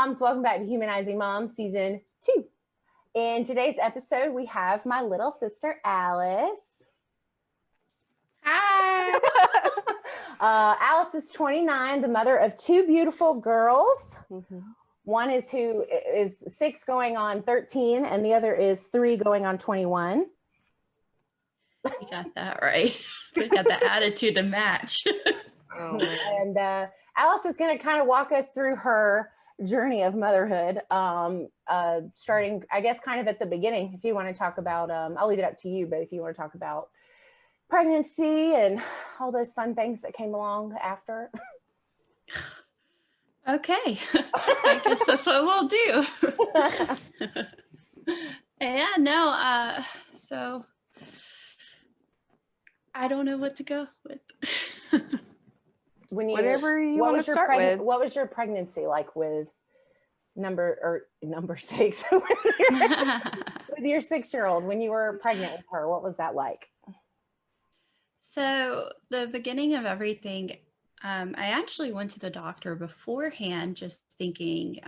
moms. Welcome back to Humanizing Moms Season 2. In today's episode, we have my little sister, Alice. Hi. Alice is 29, the mother of two beautiful girls. One is 6 going on 13, and the other is 3 going on 21. You got that right. We got the attitude to match. And Alice is going to kind of walk us through her journey of motherhood, starting, I guess, kind of at the beginning. If you want to talk about, I'll leave it up to you, but if you want to talk about pregnancy and all those fun things that came along after. Okay. I guess that's what we'll do. So I don't know what to go with. Whatever you want to start with. What was your pregnancy like with number 6 with your 6-year-old when you were pregnant with her? What was that like? So the beginning of everything, I actually went to the doctor beforehand, just thinking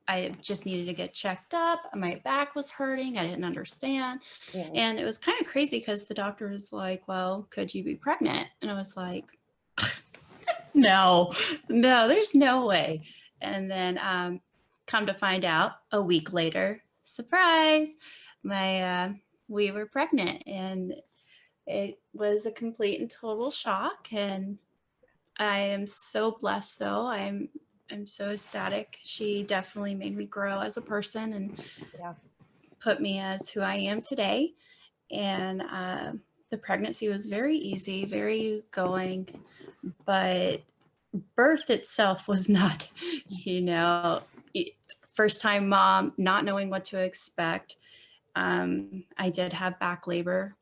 I just needed to get checked up. My back was hurting. I didn't understand. Yeah. And it was kind of crazy because the doctor was like, well, could you be pregnant? And I was like, no, there's no way. And then come to find out a week later, surprise, we were pregnant, and it was a complete and total shock. And I am so blessed, though. I'm so ecstatic. She definitely made me grow as a person and put me as who I am today. And the pregnancy was very easy, very going, but birth itself was not, first time mom, not knowing what to expect. I did have back labor,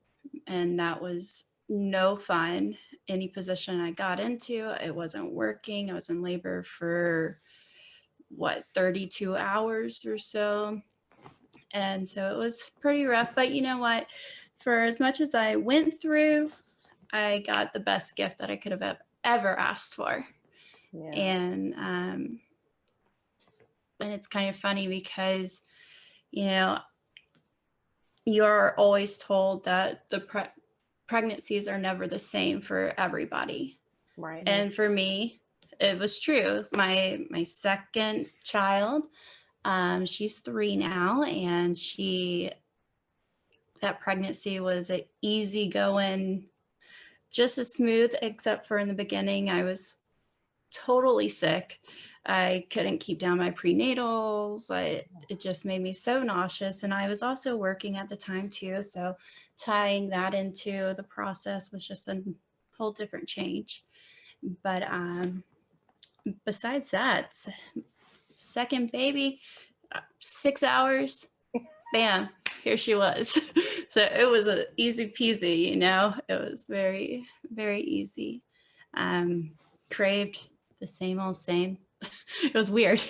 and that was no fun. Any position I got into, it wasn't working. I was in labor for 32 hours or so. And so it was pretty rough, but you know what? For as much as I went through, I got the best gift that I could have ever asked for. Yeah. And it's kind of funny because, you're always told that the pregnancies are never the same for everybody. Right. And for me, it was true. My second child, she's 3 now, and that pregnancy was an easy going, just as smooth, except for in the beginning, I was totally sick. I couldn't keep down my prenatals. It just made me so nauseous. And I was also working at the time too. So tying that into the process was just a whole different change. But besides that, second baby, 6 hours, bam, here she was. So it was an easy peasy, it was very, very easy. Craved the same old same. It was weird,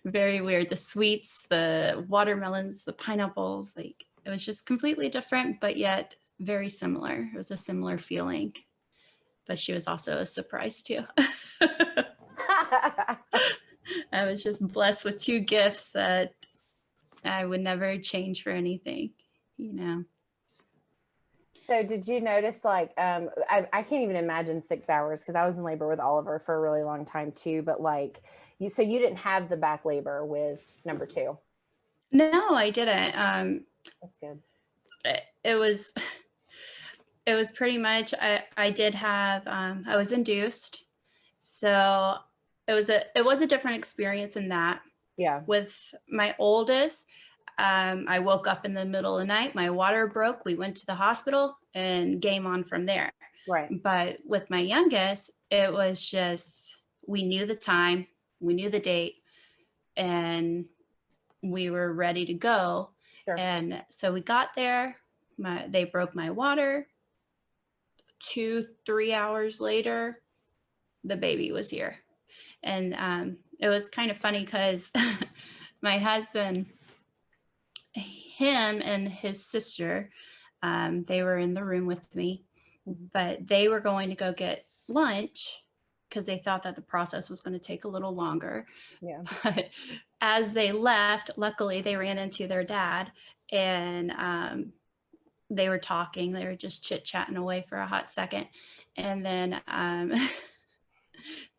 very weird. The sweets, the watermelons, the pineapples, it was just completely different, but yet very similar. It was a similar feeling, but she was also a surprise too. I was just blessed with 2 gifts that I would never change for anything, So did you notice, I can't even imagine 6 hours because I was in labor with Oliver for a really long time too, but so you didn't have the back labor with number 2? No, I didn't. That's good. It was pretty much, I did have, I was induced. So it was a different experience in that. Yeah. With my oldest, I woke up in the middle of the night, my water broke, we went to the hospital, and game on from there. Right. But with my youngest, it was just, we knew the time, we knew the date, and we were ready to go. Sure. And so we got there, they broke my water. 2-3 hours later, the baby was here. And it was kind of funny because my husband, him and his sister, they were in the room with me, but they were going to go get lunch because they thought that the process was going to take a little longer. Yeah. But as they left, luckily they ran into their dad, and they were talking. They were just chit-chatting away for a hot second. And then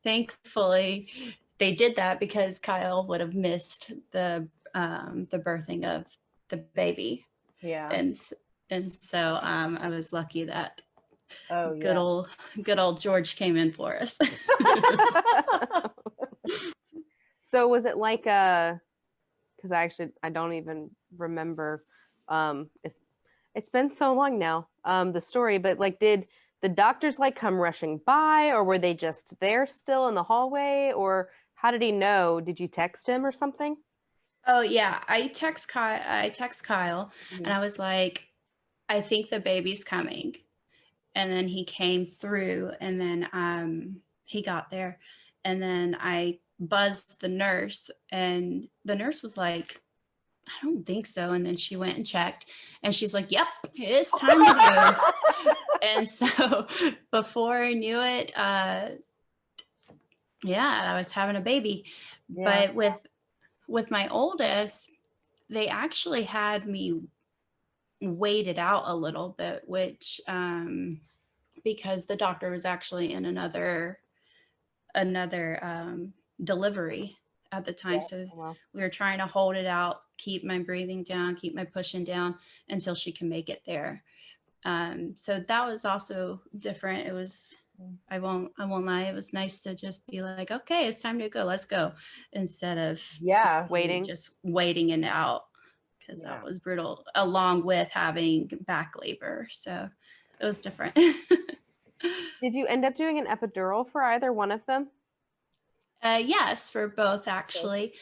thankfully they did that because Kyle would have missed the birthing of the baby. Yeah. And so I was lucky that good yeah. old George came in for us. So was it like because I don't even remember. It's been so long now, the story, but like, did the doctors like come rushing by, or were they just there still in the hallway, or how did he know? Did you text him or something? Oh yeah, I text Kyle and I was like, I think the baby's coming. And then he came through, and then he got there, and then I buzzed the nurse, and the nurse was like, I don't think so. And then she went and checked, and she's like, yep, it's time to go. And so before I knew it, yeah, I was having a baby. Yeah. But with my oldest, they actually had me wait it out a little bit, which because the doctor was actually in another delivery at the time. So we were trying to hold it out, keep my breathing down, keep my pushing down until she can make it there. So that was also different. It was, I won't lie, it was nice to just be like, okay, it's time to go, let's go, instead of just waiting it out, because that was brutal, along with having back labor. So it was different. Did you end up doing an epidural for either one of them? Yes, for both actually.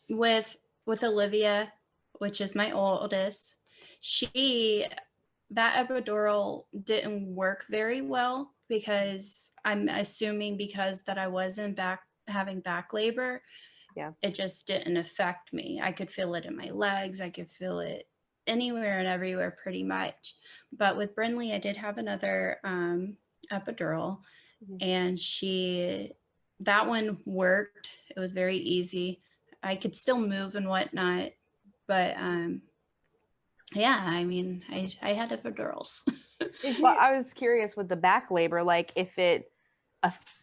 With Olivia, which is my oldest, that epidural didn't work very well, because I'm assuming because that I wasn't having back labor, it just didn't affect me. I could feel it in my legs. I could feel it anywhere and everywhere pretty much. But with Brinley, I did have another epidural, and that one worked. It was very easy. I could still move and whatnot, but yeah, I mean, I had epidurals. Well, I was curious with the back labor, like if it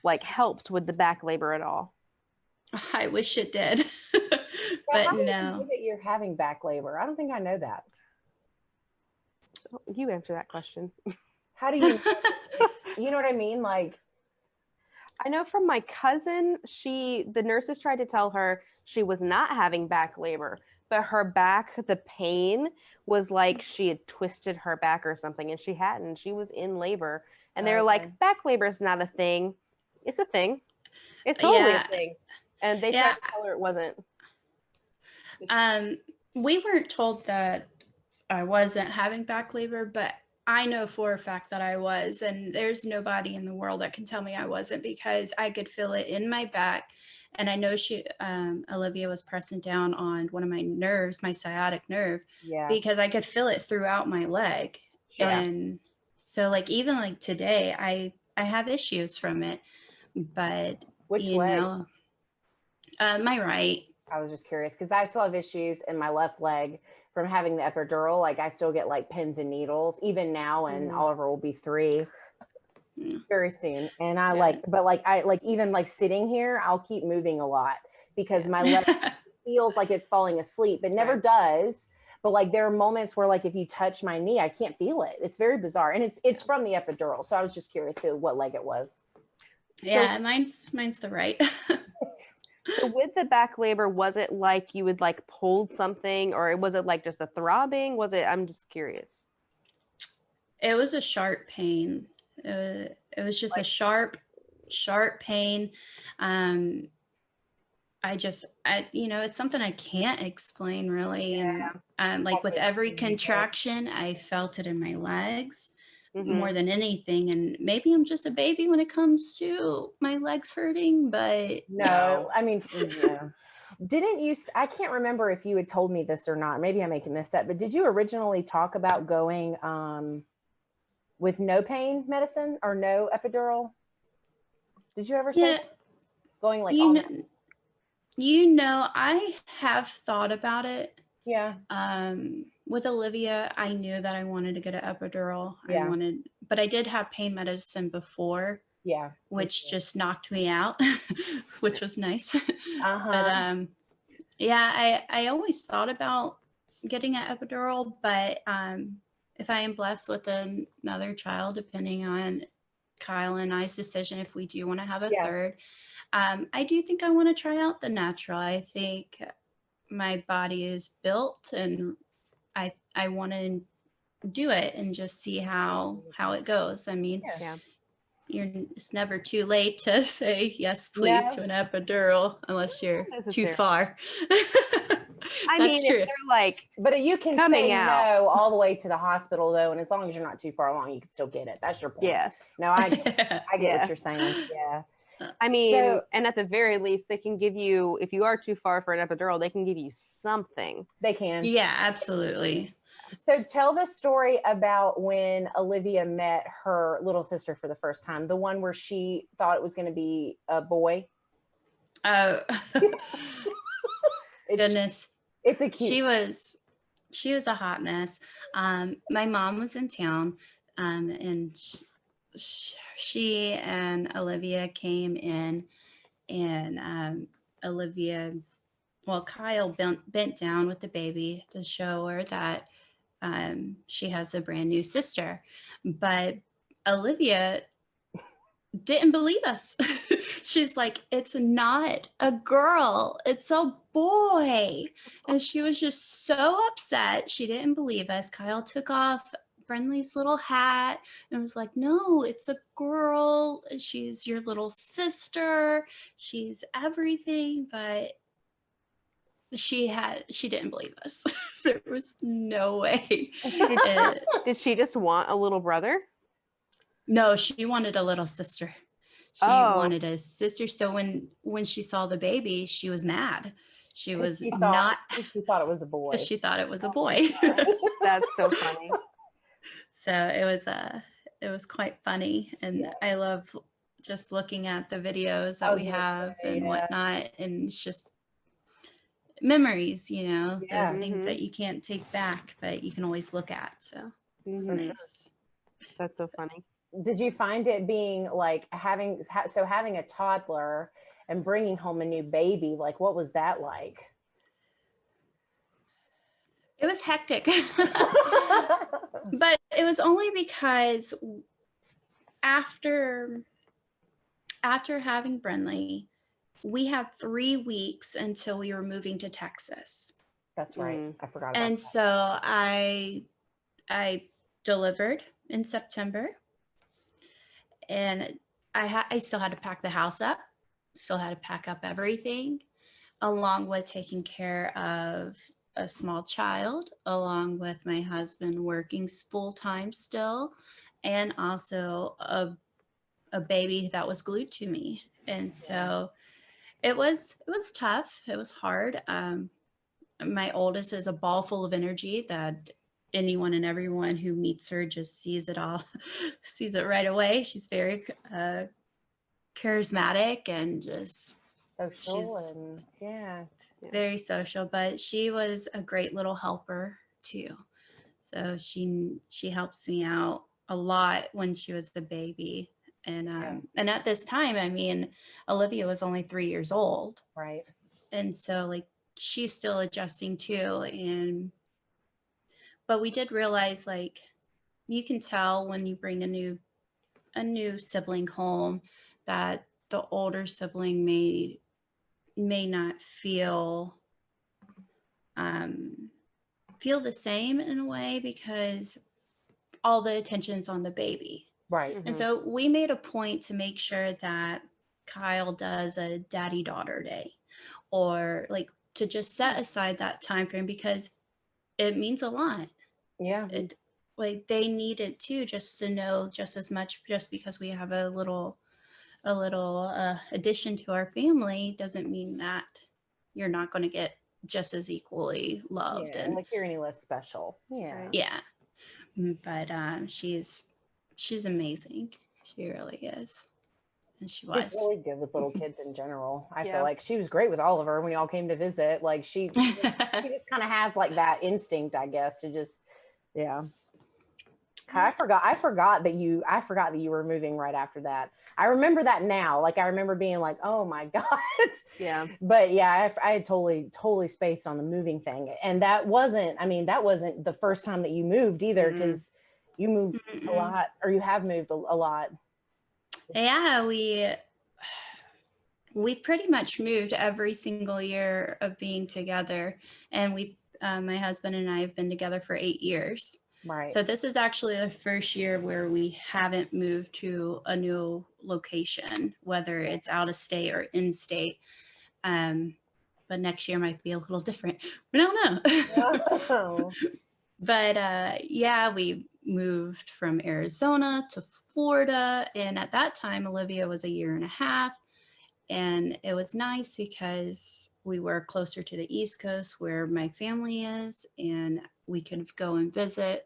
like helped with the back labor at all. I wish it did, but how no. Do you know that you're having back labor? I don't think I know that. You answer that question. How do you know? You know what I mean? Like, I know from my cousin, the nurses tried to tell her she was not having back labor, but her back, the pain was like she had twisted her back or something, and she hadn't. She was in labor, and they were like, back labor is not a thing. It's a thing. It's totally a thing. And they tried to tell her it wasn't. We weren't told that I wasn't having back labor, but I know for a fact that I was, and there's nobody in the world that can tell me I wasn't, because I could feel it in my back. And I know Olivia was pressing down on one of my nerves, my sciatic nerve, because I could feel it throughout my leg. And so like, even like today, I have issues from it, but which leg? My right. I was just curious because I still have issues in my left leg from having the epidural. Like, I still get like pins and needles even now, and Oliver will be 3 very soon. And I even like sitting here, I'll keep moving a lot because my leg feels like it's falling asleep. It never does. But like, there are moments where like, if you touch my knee, I can't feel it. It's very bizarre. And it's from the epidural. So I was just curious to what leg it was. Yeah, so, mine's the right. So with the back labor, was it like you would like pulled something, or was it like just a throbbing? I'm just curious. It was a sharp pain. It was just like, a sharp pain. It's something I can't explain really. And like with every contraction, I felt it in my legs more than anything. And maybe I'm just a baby when it comes to my legs hurting, but no. I mean, didn't you, I can't remember if you had told me this or not, maybe I'm making this up, but did you originally talk about going with no pain medicine or no epidural? Did you ever Yeah, say going like you all know, night? I have thought about it. Yeah. With Olivia, I knew that I wanted to get an epidural. Yeah. But I did have pain medicine before, Yeah. me which too. just knocked me out, which was nice. But Uh-huh. yeah, I always thought about getting an epidural, but if I am blessed with another child, depending on Kyle and I's decision, if we do want to have a Yeah. third, I do think I want to try out the natural. I think my body is built, and I want to do it and just see how it goes. I mean, Yeah. it's never too late to say yes, please, No. to an epidural, unless you're too Necessarily. far. I That's mean, true. if they're like, But you can Coming say out. no all the way to the hospital though, and as long as you're not too far along, you can still get it. That's your point. yes. No, I get Yeah. what you're saying. Yeah. I mean, So- and at the very least, they can give you, if you are too far for an epidural, they can give you something. They can. Yeah, absolutely. So tell the story about when Olivia met her little sister for the first time, the one where she thought it was going to be a boy. Oh, It's, goodness. it's a cute. She was a hot mess. My mom was in town, and she and Olivia came in, and Kyle bent down with the baby to show her that she has a brand new sister, but Olivia didn't believe us. She's like, it's not a girl, it's a boy. And she was just so upset. She didn't believe us. Kyle took off Brenly's little hat and was like, no, it's a girl. She's your little sister. She's everything. But she didn't believe us. There was no way. Did she just want a little brother? No, she wanted a little sister. She Oh. wanted a sister. So when she saw the baby, she was mad. She was She not, thought it was a boy. because she thought it was a boy. That's so funny. So it was quite funny, and Yeah. I love just looking at the videos that we have and yeah. whatnot, and it's just memories, Yeah. those things Mhm. that you can't take back, but you can always look at. So it's Mhm. nice. That's so funny. Did you find it being like having a toddler and bringing home a new baby? Like, what was that like? It was hectic. But it was only because after having Brenly, we had 3 weeks until we were moving to Texas. That's right. Mm. I forgot about And that. so I delivered in September, and I still had to pack the house up, still had to pack up everything, along with taking care of a small child, along with my husband working full time still, and also a baby that was glued to me. And so it was tough. It was hard. My oldest is a ball full of energy that anyone and everyone who meets her just sees it all, sees it right away. She's very charismatic and just Social she's and yeah. very social, but she was a great little helper too. So she helps me out a lot when she was the baby. And at this time, I mean, Olivia was only 3 years old. Right. And so like she's still adjusting too. But we did realize, like, you can tell when you bring a new sibling home that the older sibling may not feel the same in a way, because all the attention's on the baby. Right. And so we made a point to make sure that Kyle does a daddy daughter day, or like to just set aside that time frame, because it means a lot. Yeah. It, like, they need it too, just to know just as much. Just because we have a little addition to our family doesn't mean that you're not going to get just as equally loved. Yeah, And like you're any less special. Yeah. Right. yeah, but she's amazing. She really is. than she She's was. really good with little kids in general. I Yeah. feel like she was great with Oliver when y'all came to visit. Like she just kind of has like that instinct, I guess, to just, yeah. I forgot that you were moving right after that. I remember that now. Like I remember being like, oh my God. Yeah. But yeah, I had totally spaced on the moving thing. And that wasn't the first time that you moved either, because you moved a lot, or you have moved a lot. Yeah, we pretty much moved every single year of being together, and my husband and I have been together for 8 years. Right. So this is actually the first year where we haven't moved to a new location, whether it's out of state or in state. But next year might be a little different. We don't know. Oh. But yeah, we moved from Arizona to Florida. And at that time, Olivia was 1.5 years. And it was nice because we were closer to the East Coast where my family is, and we could go and visit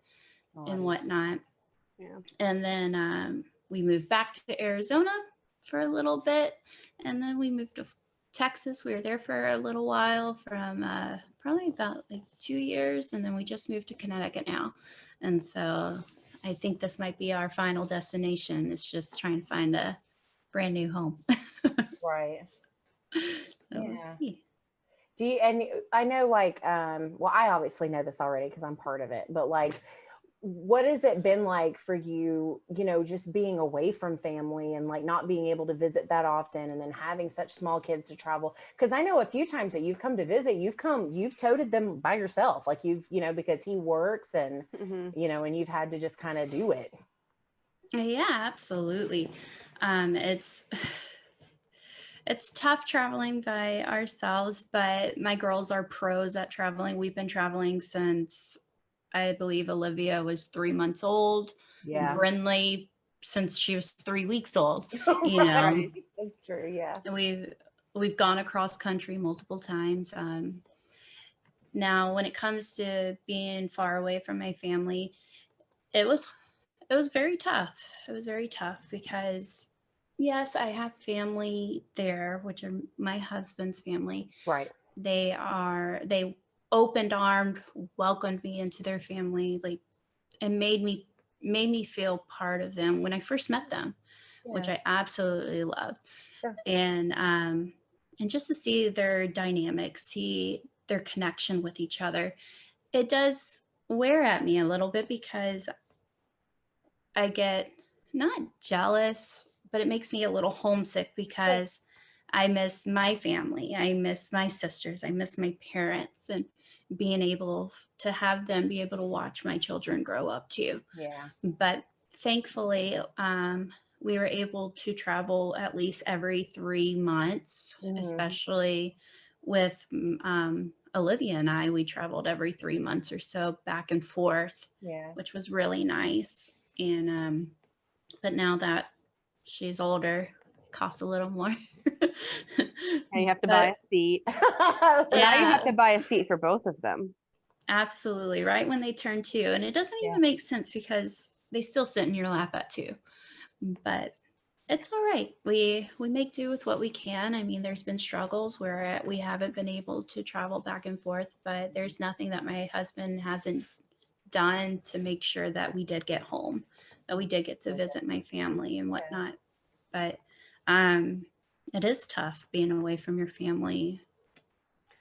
and whatnot. Yeah. And then we moved back to Arizona for a little bit. And then we moved to Texas. We were there for a little while, from probably about like 2 years. And then we just moved to Connecticut now. And so I think this might be our final destination. It's just trying to find a brand new home. Right. So Yeah. we'll see. And I know, like, well, I obviously know this already because I'm part of it, but like, what has it been like for you, just being away from family and like not being able to visit that often, and then having such small kids to travel? Because I know a few times that you've come to visit, you've toted them by yourself, like because he works and, and you've had to just kind of do it. Yeah, absolutely. It's tough traveling by ourselves, but my girls are pros at traveling. We've been traveling since, I believe, Olivia was 3 months old. Yeah. Brindley since she was 3 weeks old. Right. That's true. Yeah. We've gone across country multiple times. Now, when it comes to being far away from my family, it was very tough. It was very tough because, yes, I have family there, which are my husband's family. Right. They opened armed, welcomed me into their family, like, and made me feel part of them when I first met them, which I absolutely love. Sure. And just to see their dynamics, see their connection with each other, it does wear at me a little bit because I get not jealous, but it makes me a little homesick because I miss my family. I miss my sisters. I miss my parents, and being able to have them be able to watch my children grow up too. Yeah. But thankfully, we were able to travel at least every 3 months, especially with Olivia and I. We traveled every 3 months or so back and forth, which was really nice. And but now that she's older, it costs a little more. And you have to buy a seat. Now you have to buy a seat for both of them. Absolutely. Right when they turn 2. And it doesn't even make sense because they still sit in your lap at 2. But it's all right. We make do with what we can. I mean, there's been struggles where we haven't been able to travel back and forth, but there's nothing that my husband hasn't done to make sure that we did get home, that we did get to visit my family and whatnot. But it is tough being away from your family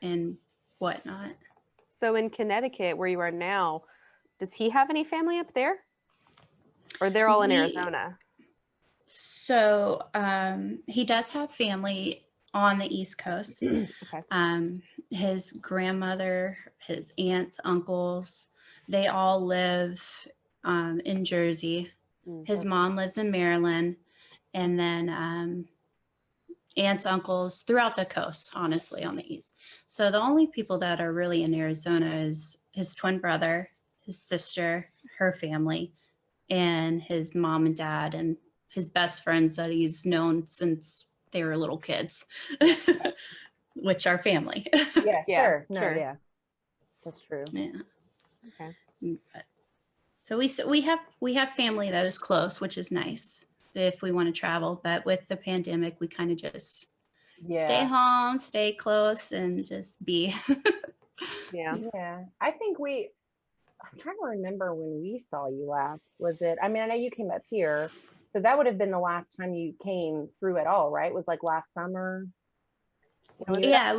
and whatnot. So in Connecticut, where you are now, does he have any family up there? Or they're all in Arizona? So he does have family on the East Coast. Okay. His grandmother, his aunts, uncles, they all live in Jersey. His mom lives in Maryland. And then aunts, uncles throughout the coast, honestly, on the East. So the only people that are really in Arizona is his twin brother, his sister, her family, and his mom and dad, and his best friends that he's known since they were little kids, which are family. Yeah, sure. No, sure. yeah. That's true. Yeah. Okay. So we have family that is close, which is nice. if we want to travel. But with the pandemic, we kind of just stay Yeah. home, stay close, and just be. Yeah. Yeah. I think I'm trying to remember when we saw you last. Was it, I mean, I know you came up here, so that would have been the last time you came through at all, right? It was like last summer. When you, Yeah,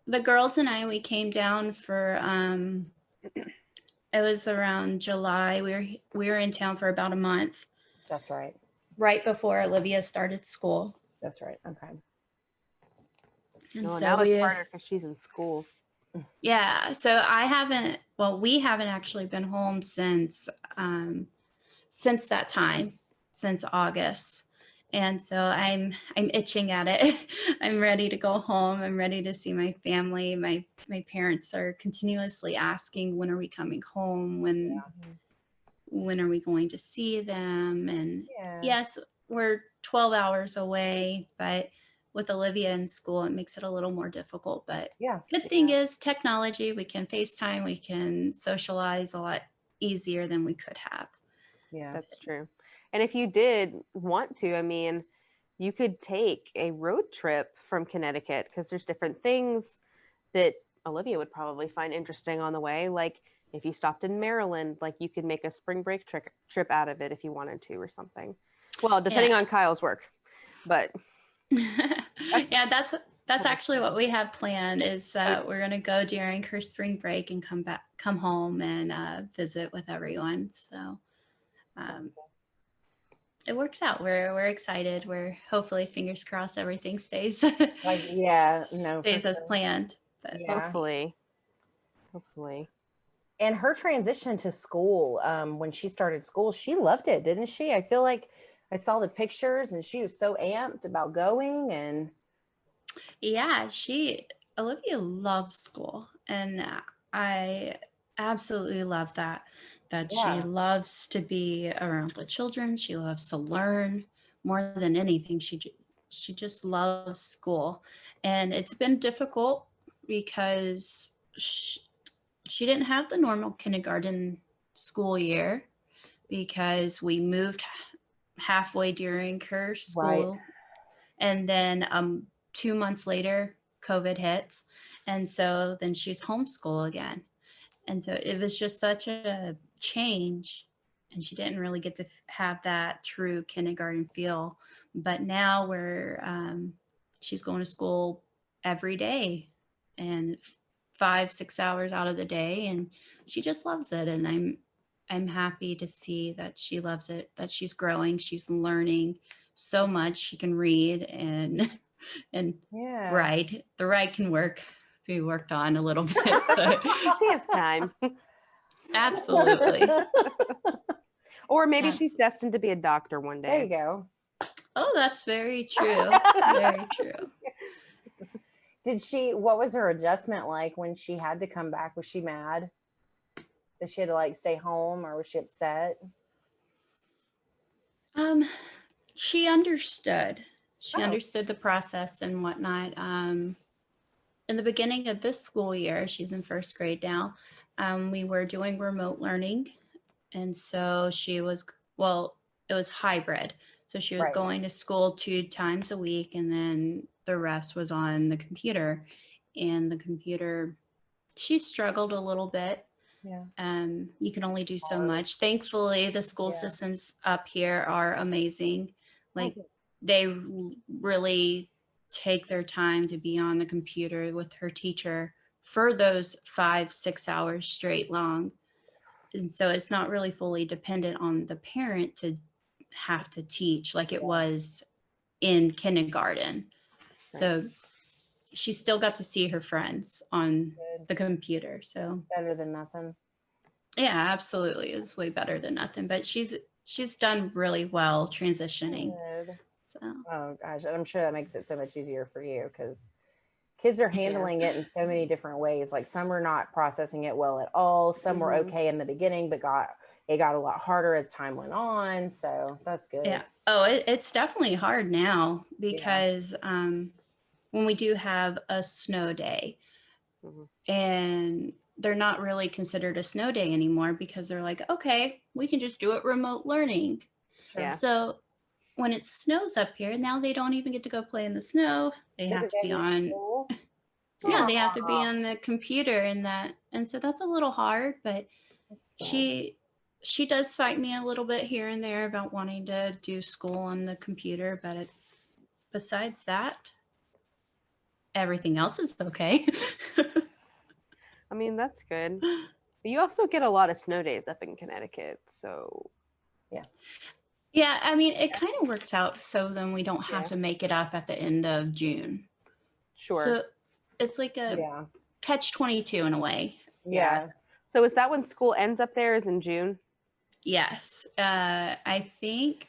the girls and I, we came down for it was around July. We were in town for about a month, that's right. right before Olivia started school. That's right. Okay. And No, so now it's harder because she's in school. yeah, so we haven't actually been home since that time, since August. And so I'm itching at it. I'm ready to go home. I'm ready to see my family. My parents are continuously asking, when are we coming home? When are we going to see them? And Yeah. yes, we're 12 hours away, but with Olivia in school, it makes it a little more difficult. But Yeah. good thing is technology, we can FaceTime, we can socialize a lot easier than we could have. Yeah. That's true. And if you did want to, I mean, you could take a road trip from Connecticut because there's different things that Olivia would probably find interesting on the way. Like if you stopped in Maryland, like you could make a spring break trip out of it if you wanted to or something. Well, depending on Kyle's work, but Yeah, that's actually what we have planned is we're going to go during her spring break and come home and visit with everyone. So it works out. We're excited. We're hopefully, fingers crossed, everything stays Like, yeah, no, for stays as sure. planned. But Yeah. hopefully. And her transition to school, when she started school, she loved it, didn't she? I feel like I saw the pictures and she was so amped about going. And yeah, Olivia loves school, and I absolutely love that she yeah, loves to be around the children. She loves to learn more than anything. She just loves school, and it's been difficult because she didn't have the normal kindergarten school year because we moved halfway during her school. right. And then 2 months later, COVID hits. And so then she's homeschool again. And so it was just such a change. And she didn't really get to have that true kindergarten feel. But now she's going to school every day and 5-6 hours out of the day. And she just loves it. And I'm happy to see that she loves it, that she's growing, she's learning so much. She can read and and Yeah. write. The write can be worked on a little bit, but She has time. absolutely. Or maybe Yes. she's destined to be a doctor one There you day. go. Oh, that's very true. Very true. What was her adjustment like when she had to come back? Was she mad that she had to like stay home, or was she upset? She understood. She Oh. understood the process and whatnot. In the beginning of this school year, she's in first grade now. We were doing remote learning, and so it was hybrid. So she was Right. going to school 2 times a week, and then the rest was on the computer. And the computer, she struggled a little bit. Yeah. You can only do so Hard. much. Thankfully, the school Yeah. systems up here are amazing. Like Okay. they really take their time to be on the computer with her teacher for those 5-6 hours straight long. And so it's not really fully dependent on the parent to have to teach like it was in kindergarten. Right. So she still got to see her friends on Good. the computer. So Better than nothing. yeah, absolutely. It's way better than nothing. But she's done really well transitioning. Good. So Oh gosh, I'm sure that makes it so much easier for you because kids are handling it in so many different ways. Like some are not processing it well at all. Some were okay in the beginning, but it got a lot harder as time went on. So that's good. yeah. Oh, it's definitely hard now because when we do have a snow day, and they're not really considered a snow day anymore because they're like, okay, we can just do it remote learning. Yeah. So when it snows up here, now they don't even get to go play in the snow. They have to be on, yeah, they have to be on the computer and that. And so that's a little hard, but she does fight me a little bit here and there about wanting to do school on the computer, but besides that, everything else is okay. I mean, that's good. But you also get a lot of snow days up in Connecticut, so Yeah, I mean, it kind of works out so then we don't have Yeah. to make it up at the end of June. sure. So it's like a Yeah. catch-22 in a way. Yeah. So is that when school ends up there? Is in June? Yes. I think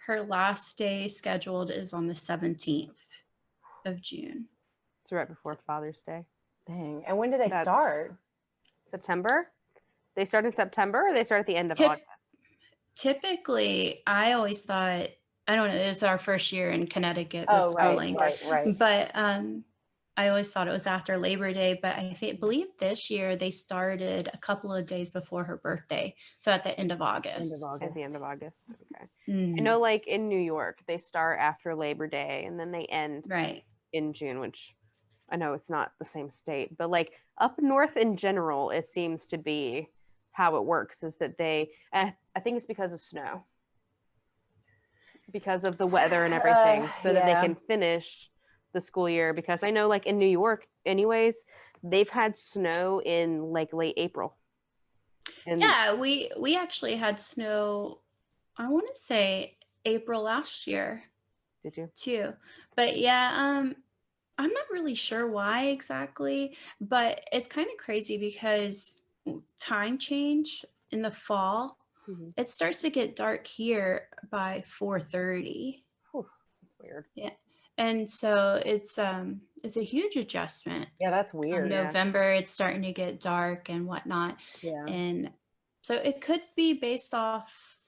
her last day scheduled is on the 17th of June. It's right before Father's Day. Dang. And when do they That's- start? September? They start in September or they start at the end of Tip- August? Typically, I always thought, I don't know, it's our first year in Connecticut with Oh, right, schooling. right. But I always thought it was after Labor Day, but believe this year they started a couple of days before her birthday. So at the end of August. At the end of August. Okay. Mhm. I know, like in New York, they start after Labor Day and then they end Right. in June, which I know it's not the same state, but like up north in general, it seems to be how it works is that I think it's because of snow, because of the weather and everything, so that they yeah. can finish the school year. Because I know, like in New York, anyways, they've had snow in like late April. And Yeah, we actually had snow, I want to say April last year did you? too. But yeah, I'm not really sure why exactly, but it's kind of crazy because time change in the fall, Mhm. it starts to get dark here by 4:30. That's weird. And so it's a huge adjustment. Yeah, that's In weird. Yeah. November, it's starting to get dark and whatnot. Yeah. And so it could be based off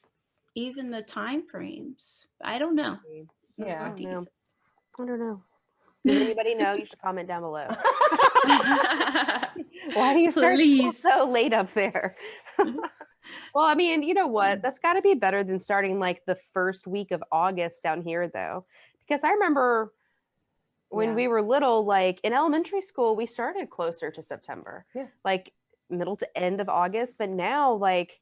even the time frames. I don't know. Yeah. I don't know. Northeast. I don't know. Does anybody know? You should comment down below. Why do you start school Please. so late up there? Well, I mean, you know what? That's got to be better than starting like the first week of August down here, though. Because I remember when Yeah. we were little, like in elementary school, we started closer to September, Yeah. like middle to end of August. But now, like,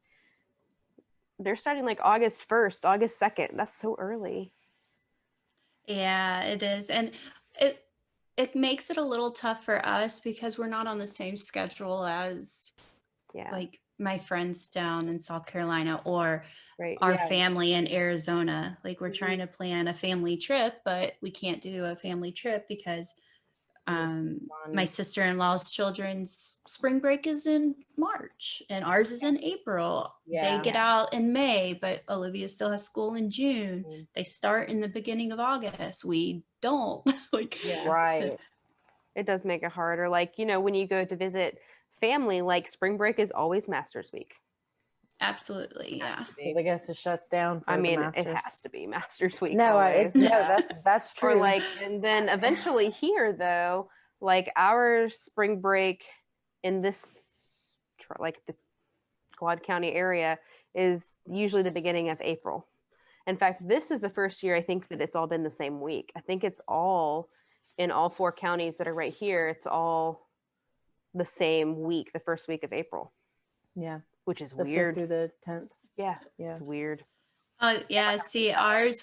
they're starting like August 1st, August 2nd. That's so early. Yeah, it is. And it makes it a little tough for us because we're not on the same schedule as Yeah. like my friends down in South Carolina or Right. our Yeah. family in Arizona. Like we're Mhm. trying to plan a family trip, but we can't do a family trip because my sister-in-law's children's spring break is in March and ours is in April. Yeah. They get out in May, but Olivia still has school in June. Mhm. They start in the beginning of August. We don't. Like Yeah. Right. It does make it harder. Like, you know, when you go to visit family, like spring break is always Masters Week. absolutely, yeah. 'Cause I guess it shuts down. For I the mean, it Masters. has to be Masters Week. No, always. it's no. That's true. Or like, and then eventually here though, like our spring break in this, like the Quad County area is usually the beginning of April. In fact, this is the first year I think that it's all been the same week. I think it's all in all 4 counties that are right here. It's all the same week, the first week of April, yeah, which is the 5th weird. through the 10th. Yeah, Yeah. it's weird. Yeah, see, ours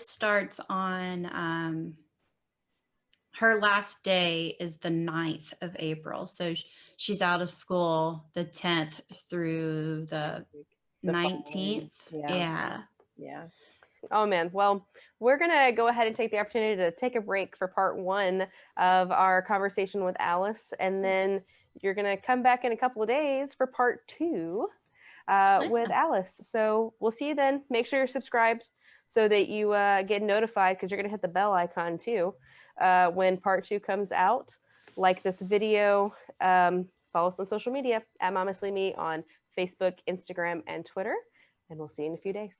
starts on her last day is the 9th of April. So she's out of school the 10th through the The following- 19th. yeah. Yeah. Oh man. Well, we're going to go ahead and take the opportunity to take a break for part 1 of our conversation with Alice. And then you're going to come back in a couple of days for part 2 with Alice. So we'll see you then. Make sure you're subscribed so that you get notified, because you're going to hit the bell icon too when part 2 comes out. Like this video, follow us on social media at Mamasley Me on Facebook, Instagram, and Twitter. And we'll see you in a few days.